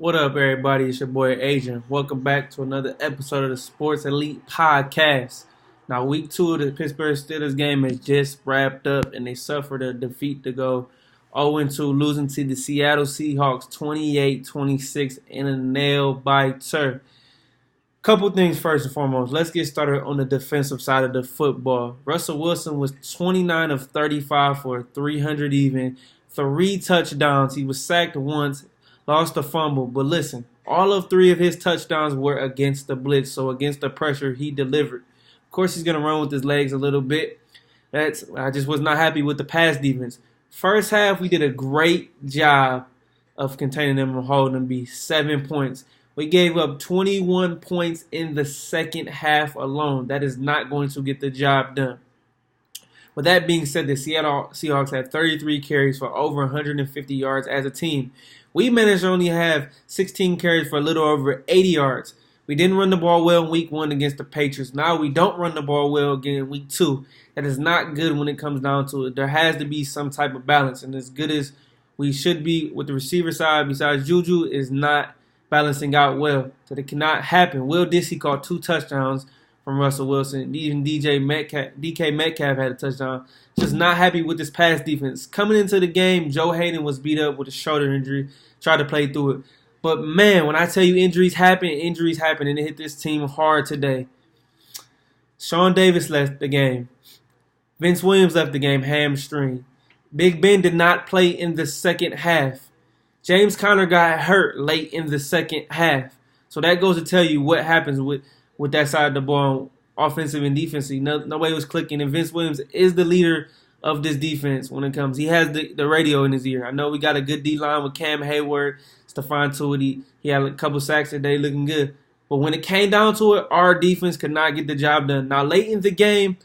What up, everybody? It's your boy Adrian. Welcome back to another episode of the Sports Elite Podcast. Now, week 2 of the Pittsburgh Steelers game has just wrapped up, and they suffered a defeat to go 0-2, losing to the Seattle Seahawks 28-26 in a nail-biter. Couple things first and foremost. Let's get started on the defensive side of the football. Russell Wilson was 29 of 35 for 300 even, 3 touchdowns. He was sacked once, lost a fumble. But listen, all of 3 of his touchdowns were against the blitz, so against the pressure, he delivered. Of course, he's going to run with his legs a little bit. I just was not happy with the pass defense. First half, we did a great job of containing them and holding them be 7 points. We gave up 21 points in the second half alone. That is not going to get the job done. With that being said, the Seattle Seahawks had 33 carries for over 150 yards as a team. We managed to only have 16 carries for a little over 80 yards. We didn't run the ball well in week 1 against the Patriots. Now we don't run the ball well again in week 2. That is not good when it comes down to it. There has to be some type of balance. And as good as we should be with the receiver side, besides Juju, is not balancing out well. So that cannot happen. Will Dissy caught 2 touchdowns from Russell Wilson. Even DK Metcalf had a touchdown. Just not happy with this pass defense. Coming into the game, Joe Hayden was beat up with a shoulder injury. Tried to play through it. But man, when I tell you injuries happen, and it hit this team hard today. Sean Davis left the game. Vince Williams left the game, hamstring. Big Ben did not play in the second half. James Conner got hurt late in the second half. So that goes to tell you what happens with that side of the ball, offensive and defensive. Nobody was clicking, and Vince Williams is the leader of this defense when it comes. He has the radio in his ear. I know we got a good D-line with Cam Hayward, Stephon Tuitt. He had a couple sacks today, looking good. But when it came down to it, our defense could not get the job done. Now, late in the game,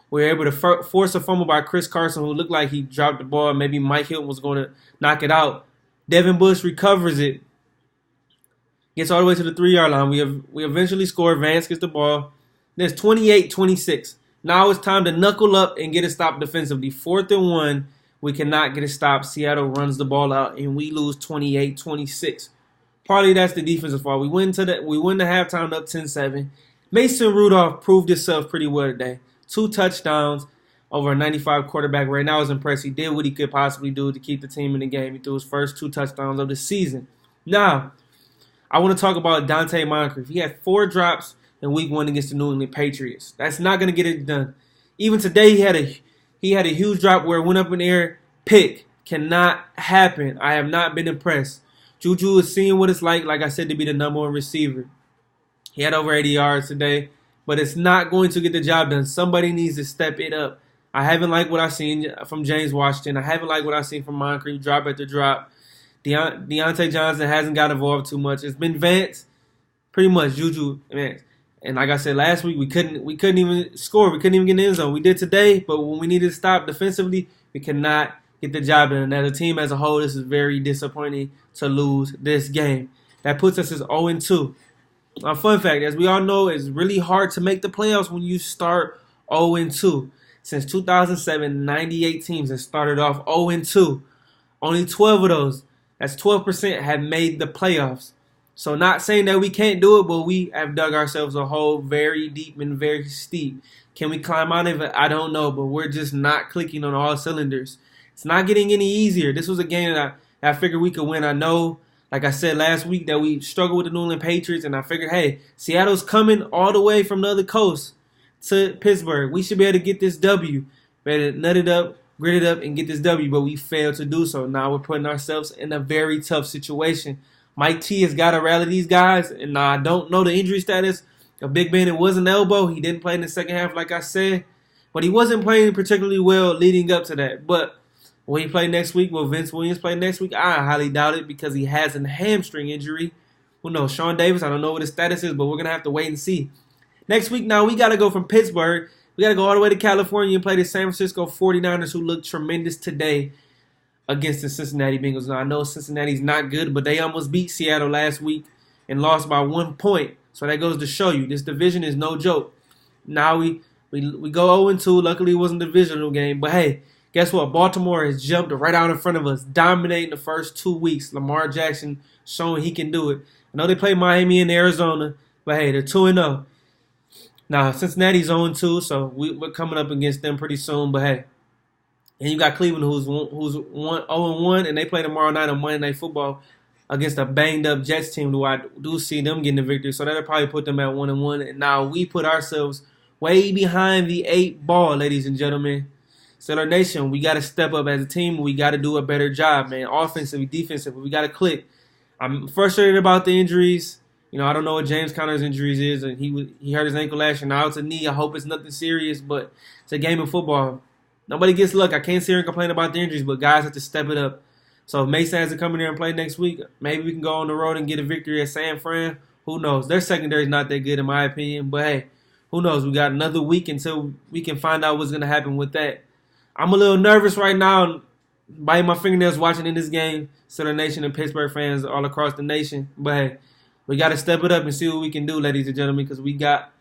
we were able to force a fumble by Chris Carson, who looked like he dropped the ball. Maybe Mike Hilton was going to knock it out. Devin Bush recovers it. Gets all the way to the 3-yard line. We eventually score. Vance gets the ball. There's 28-26. Now it's time to knuckle up and get a stop defensively. 4th and 1. We cannot get a stop. Seattle runs the ball out, and we lose 28-26. Partly that's the defensive fault. We went to halftime up 10-7. Mason Rudolph proved himself pretty well today. 2 touchdowns over a 95 quarterback rate. Now I was impressed. He did what he could possibly do to keep the team in the game. He threw his first 2 touchdowns of the season. Now, I want to talk about Dante Moncrief. He had 4 drops in week 1 against the New England Patriots. That's not going to get it done. Even today, he had a huge drop where it went up in the air. Pick. Cannot happen. I have not been impressed. Juju is seeing what it's like I said, to be the number 1 receiver. He had over 80 yards today, but it's not going to get the job done. Somebody needs to step it up. I haven't liked what I've seen from James Washington. I haven't liked what I've seen from Moncrief, drop after drop. Deontay Johnson hasn't got involved too much. It's been Vance, pretty much Juju, Vance. And like I said last week, we couldn't even score. We couldn't even get in the end zone. We did today, but when we needed to stop defensively, we cannot get the job done. And as a team as a whole, this is very disappointing to lose this game. That puts us as 0-2. Now, fun fact, as we all know, it's really hard to make the playoffs when you start 0-2. Since 2007, 98 teams have started off 0-2. Only 12 of those, that's 12%, have made the playoffs. So not saying that we can't do it, but we have dug ourselves a hole very deep and very steep. Can we climb out of it? I don't know, but we're just not clicking on all cylinders. It's not getting any easier. This was a game that I figured we could win. I know, like I said last week, that we struggled with the New England Patriots, and I figured, hey, Seattle's coming all the way from the other coast to Pittsburgh. We should be able to get this W. Better nut it up, grit it up, and get this W, but we failed to do so. Now we're putting ourselves in a very tough situation. Mike T has got to rally these guys, and I don't know the injury status of Big Ben. It was an elbow. He didn't play in the second half, like I said, but he wasn't playing particularly well leading up to that. But will he play next week? Will Vince Williams play next week? I highly doubt it because he has a hamstring injury. Well, no, Sean Davis, I don't know what his status is, but we're going to have to wait and see. Next week, now, we got to go from Pittsburgh. We got to go all the way to California and play the San Francisco 49ers, who looked tremendous today against the Cincinnati Bengals. Now, I know Cincinnati's not good, but they almost beat Seattle last week and lost by 1 point. So that goes to show you this division is no joke. Now we go 0-2. Luckily, it wasn't a divisional game. But, hey, Guess what? Baltimore has jumped right out in front of us, dominating the first 2 weeks. Lamar Jackson showing he can do it. I know they play Miami and Arizona, but hey, they're 2-0. Now, Cincinnati's 0-2, so we're coming up against them pretty soon, but hey. And you got Cleveland, who's 0-1, and they play tomorrow night on Monday Night Football against a banged-up Jets team, who I do see them getting the victory. So that'll probably put them at 1-1. And now we put ourselves way behind the 8 ball, ladies and gentlemen. Steeler Nation, we got to step up as a team. We got to do a better job, man. Offensively, defensively, we got to click. I'm frustrated about the injuries. You know, I don't know what James Conner's injuries is, and he hurt his ankle last year. Now it's a knee. I hope it's nothing serious, but it's a game of football. Nobody gets luck. I can't sit here and complain about the injuries, but guys have to step it up. So if Mason has to come in there and play next week, maybe we can go on the road and get a victory at San Fran. Who knows? Their secondary is not that good in my opinion, but hey, who knows? We got another week until we can find out what's going to happen with that. I'm a little nervous right now, biting my fingernails watching in this game. Steeler Nation and Pittsburgh fans all across the nation. But hey, we got to step it up and see what we can do, ladies and gentlemen, because we got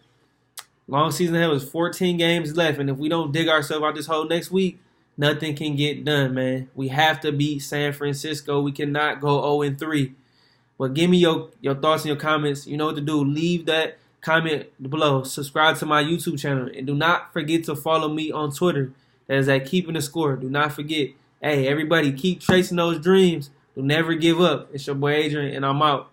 long season ahead was 14 games left, and if we don't dig ourselves out this hole next week, nothing can get done, man. We have to beat San Francisco. We cannot go 0-3. But give me your thoughts and your comments. You know what to do. Leave that comment below. Subscribe to my YouTube channel. And do not forget to follow me on Twitter. That is at Keeping the Score. Do not forget. Hey, everybody, keep chasing those dreams. Do never give up. It's your boy Adrian, and I'm out.